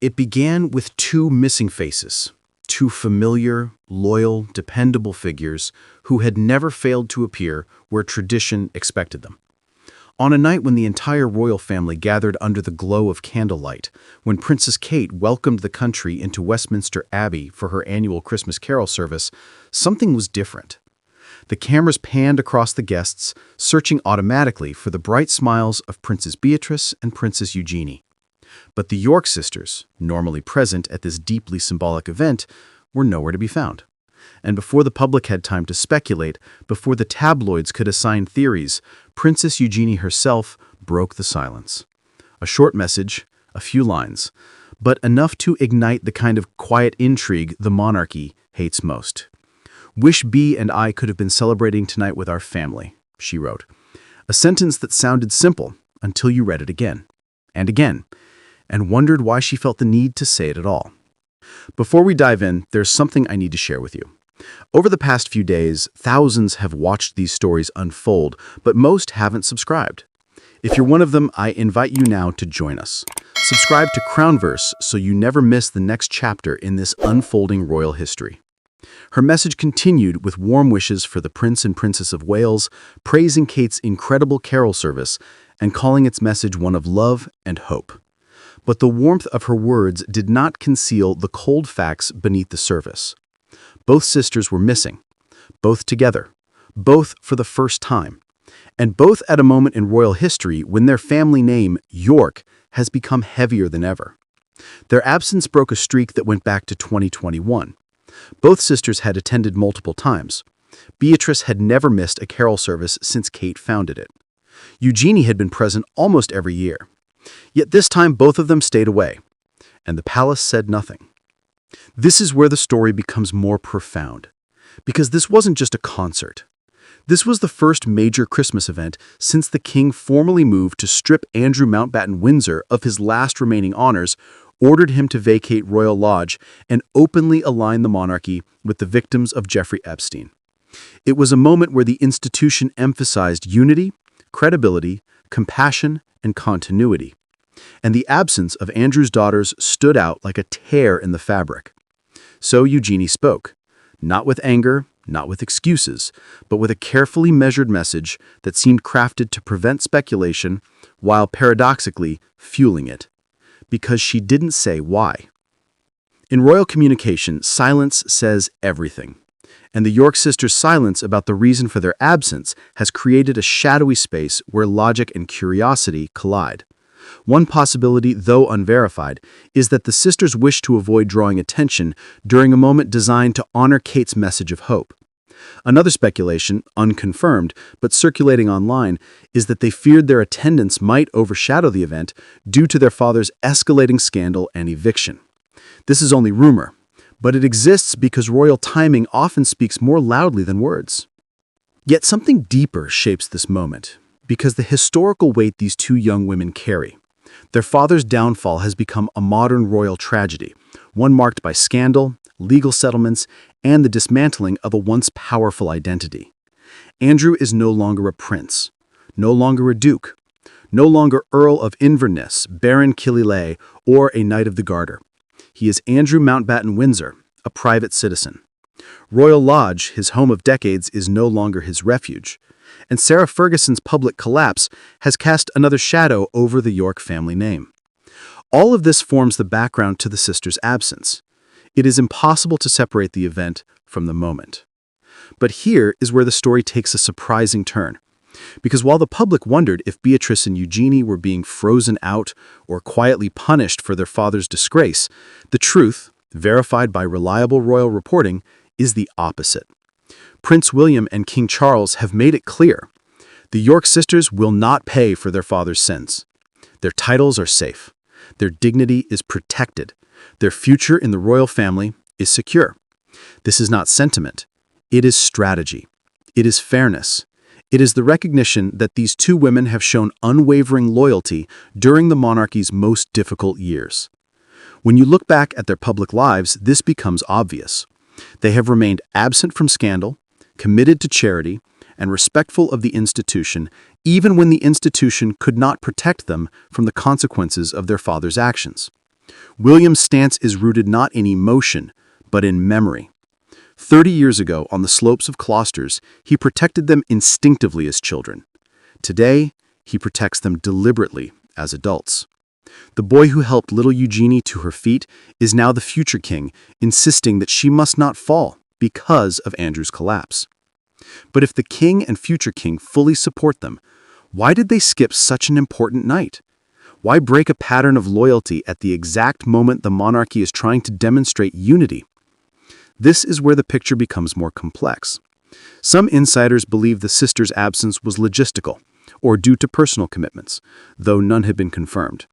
It began with two missing faces, two familiar, loyal, dependable figures who had never failed to appear where tradition expected them. On a night when the entire royal family gathered under the glow of candlelight, when Princess Kate welcomed the country into Westminster Abbey for her annual Christmas carol service, something was different. The cameras panned across the guests, searching automatically for the bright smiles of Princess Beatrice and Princess Eugenie. But the York sisters, normally present at this deeply symbolic event, were nowhere to be found. And before the public had time to speculate, before the tabloids could assign theories, Princess Eugenie herself broke the silence. A short message, a few lines, but enough to ignite the kind of quiet intrigue the monarchy hates most. "Wish B and I could have been celebrating tonight with our family," she wrote. A sentence that sounded simple until you read it again, and wondered why she felt the need to say it at all. Before we dive in, there's something I need to share with you. Over the past few days, thousands have watched these stories unfold, but most haven't subscribed. If you're one of them, I invite you now to join us. Subscribe to Crownverse so you never miss the next chapter in this unfolding royal history. Her message continued with warm wishes for the Prince and Princess of Wales, praising Kate's incredible carol service, and calling its message one of love and hope. But the warmth of her words did not conceal the cold facts beneath the surface. Both sisters were missing, both together, both for the first time, and both at a moment in royal history when their family name, York, has become heavier than ever. Their absence broke a streak that went back to 2021. Both sisters had attended multiple times. Beatrice had never missed a carol service since Kate founded it. Eugenie had been present almost every year. Yet this time both of them stayed away, and the palace said nothing. This is where the story becomes more profound, because this wasn't just a concert. This was the first major Christmas event since the king formally moved to strip Andrew Mountbatten Windsor of his last remaining honors, ordered him to vacate Royal Lodge, and openly align the monarchy with the victims of Jeffrey Epstein. It was a moment where the institution emphasized unity, credibility, compassion, and continuity. And the absence of Andrew's daughters stood out like a tear in the fabric. So Eugenie spoke, not with anger, not with excuses, but with a carefully measured message that seemed crafted to prevent speculation while paradoxically fueling it. Because she didn't say why. In royal communication, silence says everything. And the York sisters' silence about the reason for their absence has created a shadowy space where logic and curiosity collide. One possibility, though unverified, is that the sisters wished to avoid drawing attention during a moment designed to honor Kate's message of hope. Another speculation, unconfirmed, but circulating online, is that they feared their attendance might overshadow the event due to their father's escalating scandal and eviction. This is only rumor, but it exists because royal timing often speaks more loudly than words. Yet something deeper shapes this moment, because the historical weight these two young women carry. Their father's downfall has become a modern royal tragedy, one marked by scandal, legal settlements, and the dismantling of a once powerful identity. Andrew is no longer a prince, no longer a duke, no longer Earl of Inverness, Baron Killyleagh, or a Knight of the Garter. He is Andrew Mountbatten Windsor, a private citizen. Royal Lodge, his home of decades, is no longer his refuge. And Sarah Ferguson's public collapse has cast another shadow over the York family name. All of this forms the background to the sisters' absence. It is impossible to separate the event from the moment. But here is where the story takes a surprising turn. Because while the public wondered if Beatrice and Eugenie were being frozen out or quietly punished for their father's disgrace, the truth, verified by reliable royal reporting, is the opposite. Prince William and King Charles have made it clear. The York sisters will not pay for their father's sins. Their titles are safe. Their dignity is protected. Their future in the royal family is secure. This is not sentiment. It is strategy. It is fairness. It is the recognition that these two women have shown unwavering loyalty during the monarchy's most difficult years. When you look back at their public lives, this becomes obvious. They have remained absent from scandal, committed to charity, and respectful of the institution, even when the institution could not protect them from the consequences of their father's actions. William's stance is rooted not in emotion, but in memory. 30 years ago, on the slopes of Closters, he protected them instinctively as children. Today, he protects them deliberately as adults. The boy who helped little Eugenie to her feet is now the future king, insisting that she must not fall because of Andrew's collapse. But if the king and future king fully support them, why did they skip such an important night? Why break a pattern of loyalty at the exact moment the monarchy is trying to demonstrate unity? This is where the picture becomes more complex. Some insiders believe the sisters' absence was logistical, or due to personal commitments, though none had been confirmed.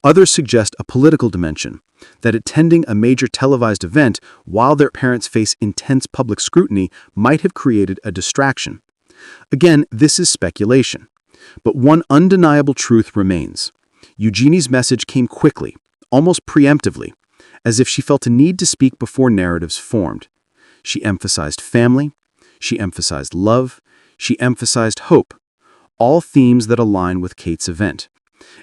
Others suggest a political dimension, that attending a major televised event while their parents face intense public scrutiny might have created a distraction. Again, this is speculation. But one undeniable truth remains. Eugenie's message came quickly, almost preemptively, as if she felt a need to speak before narratives formed. She emphasized family, she emphasized love, she emphasized hope, all themes that align with Kate's event,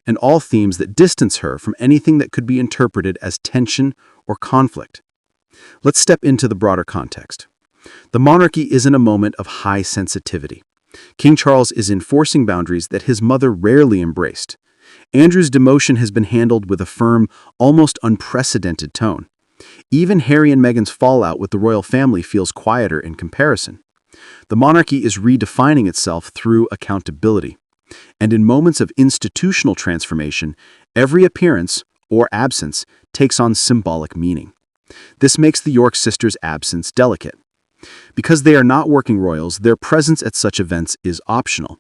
and all themes that distance her from anything that could be interpreted as tension or conflict. Let's step into the broader context. The monarchy is in a moment of high sensitivity. King Charles is enforcing boundaries that his mother rarely embraced. Andrew's demotion has been handled with a firm, almost unprecedented tone. Even Harry and Meghan's fallout with the royal family feels quieter in comparison. The monarchy is redefining itself through accountability. And in moments of institutional transformation, every appearance or absence takes on symbolic meaning. This makes the York sisters' absence delicate. Because they are not working royals, their presence at such events is optional.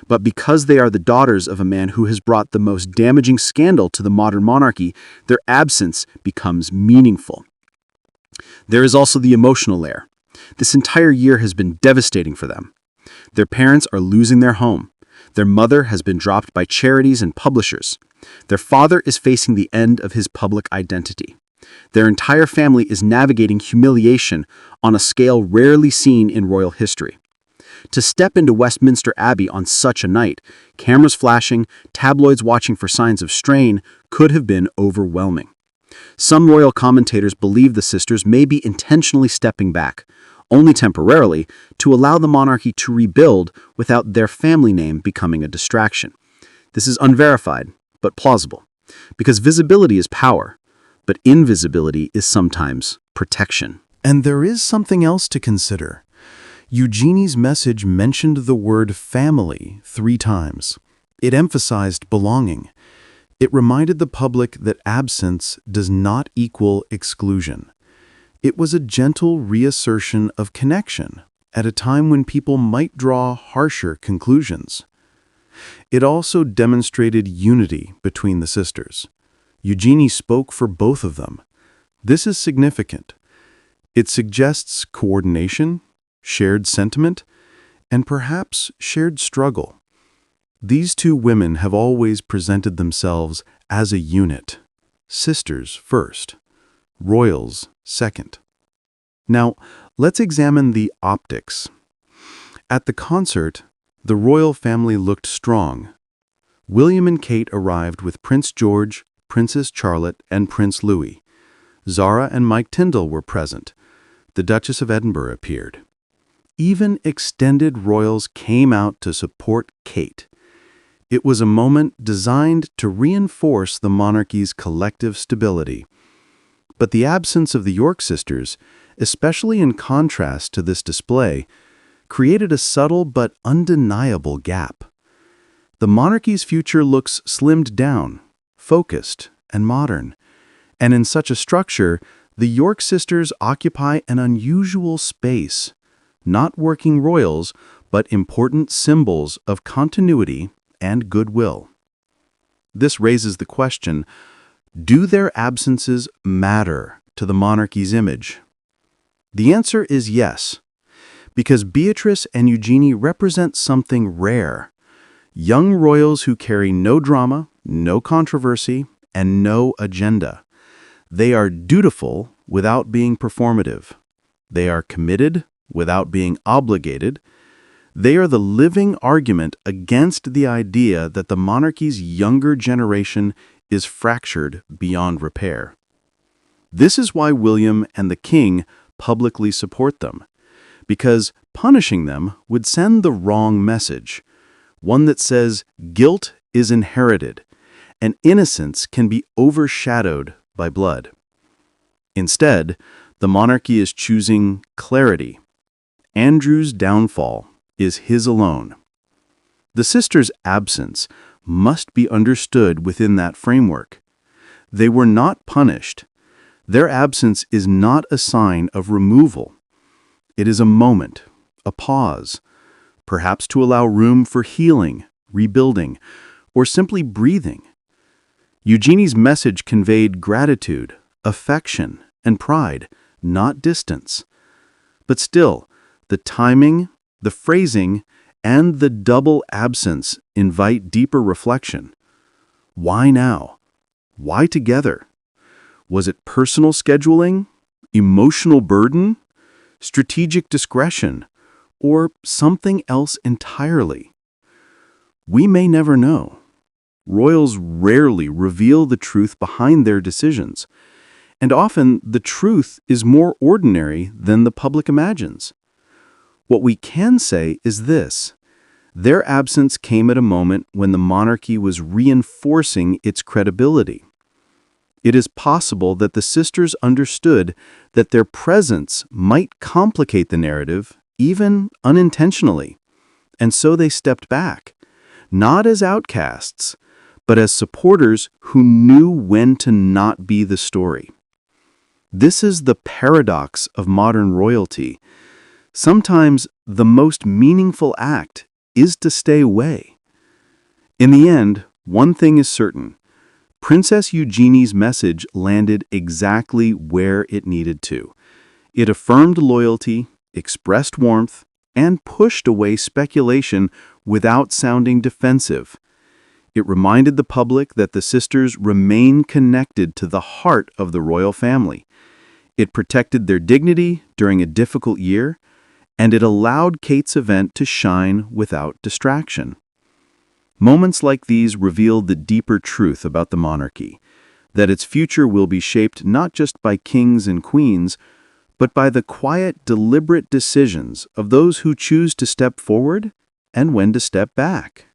But because they are the daughters of a man who has brought the most damaging scandal to the modern monarchy, their absence becomes meaningful. There is also the emotional layer. This entire year has been devastating for them. Their parents are losing their home. Their mother has been dropped by charities and publishers. Their father is facing the end of his public identity. Their entire family is navigating humiliation on a scale rarely seen in royal history. To step into Westminster Abbey on such a night, cameras flashing, tabloids watching for signs of strain, could have been overwhelming. Some royal commentators believe the sisters may be intentionally stepping back, only temporarily, to allow the monarchy to rebuild without their family name becoming a distraction. This is unverified, but plausible, because visibility is power, but invisibility is sometimes protection. And there is something else to consider. Eugenie's message mentioned the word family 3 times. It emphasized belonging. It reminded the public that absence does not equal exclusion. It was a gentle reassertion of connection at a time when people might draw harsher conclusions. It also demonstrated unity between the sisters. Eugenie spoke for both of them. This is significant. It suggests coordination, shared sentiment, and perhaps shared struggle. These 2 women have always presented themselves as a unit. Sisters first, royals second. Now, let's examine the optics. At the concert, the royal family looked strong. William and Kate arrived with Prince George, Princess Charlotte, and Prince Louis. Zara and Mike Tyndall were present. The Duchess of Edinburgh appeared. Even extended royals came out to support Kate. It was a moment designed to reinforce the monarchy's collective stability. But the absence of the York sisters, especially in contrast to this display, created a subtle but undeniable gap. The monarchy's future looks slimmed down, focused, and modern. And in such a structure, the York sisters occupy an unusual space. Not working royals, but important symbols of continuity and goodwill. This raises the question, do their absences matter to the monarchy's image? The answer is yes, because Beatrice and Eugenie represent something rare. Young royals who carry no drama, no controversy, and no agenda. They are dutiful without being performative. They are committed without being obligated. They are the living argument against the idea that the monarchy's younger generation is fractured beyond repair. This is why William and the king publicly support them, because punishing them would send the wrong message, one that says guilt is inherited and innocence can be overshadowed by blood. Instead, the monarchy is choosing clarity. Andrew's downfall is his alone. The sisters' absence must be understood within that framework. They were not punished. Their absence is not a sign of removal. It is a moment, a pause, perhaps to allow room for healing, rebuilding, or simply breathing. Eugenie's message conveyed gratitude, affection, and pride, not distance. But still, the timing, the phrasing, and the double absence invite deeper reflection. Why now? Why together? Was it personal scheduling, emotional burden, strategic discretion, or something else entirely? We may never know. Royals rarely reveal the truth behind their decisions, and often the truth is more ordinary than the public imagines. What we can say is this: their absence came at a moment when the monarchy was reinforcing its credibility. It is possible that the sisters understood that their presence might complicate the narrative, even unintentionally, and so they stepped back, not as outcasts, but as supporters who knew when to not be the story. This is the paradox of modern royalty. Sometimes the most meaningful act is to stay away. In the end, one thing is certain: Princess Eugenie's message landed exactly where it needed to. It affirmed loyalty, expressed warmth, and pushed away speculation without sounding defensive. It reminded the public that the sisters remain connected to the heart of the royal family. It protected their dignity during a difficult year, and it allowed Kate's event to shine without distraction. Moments like these reveal the deeper truth about the monarchy, that its future will be shaped not just by kings and queens, but by the quiet, deliberate decisions of those who choose to step forward and when to step back.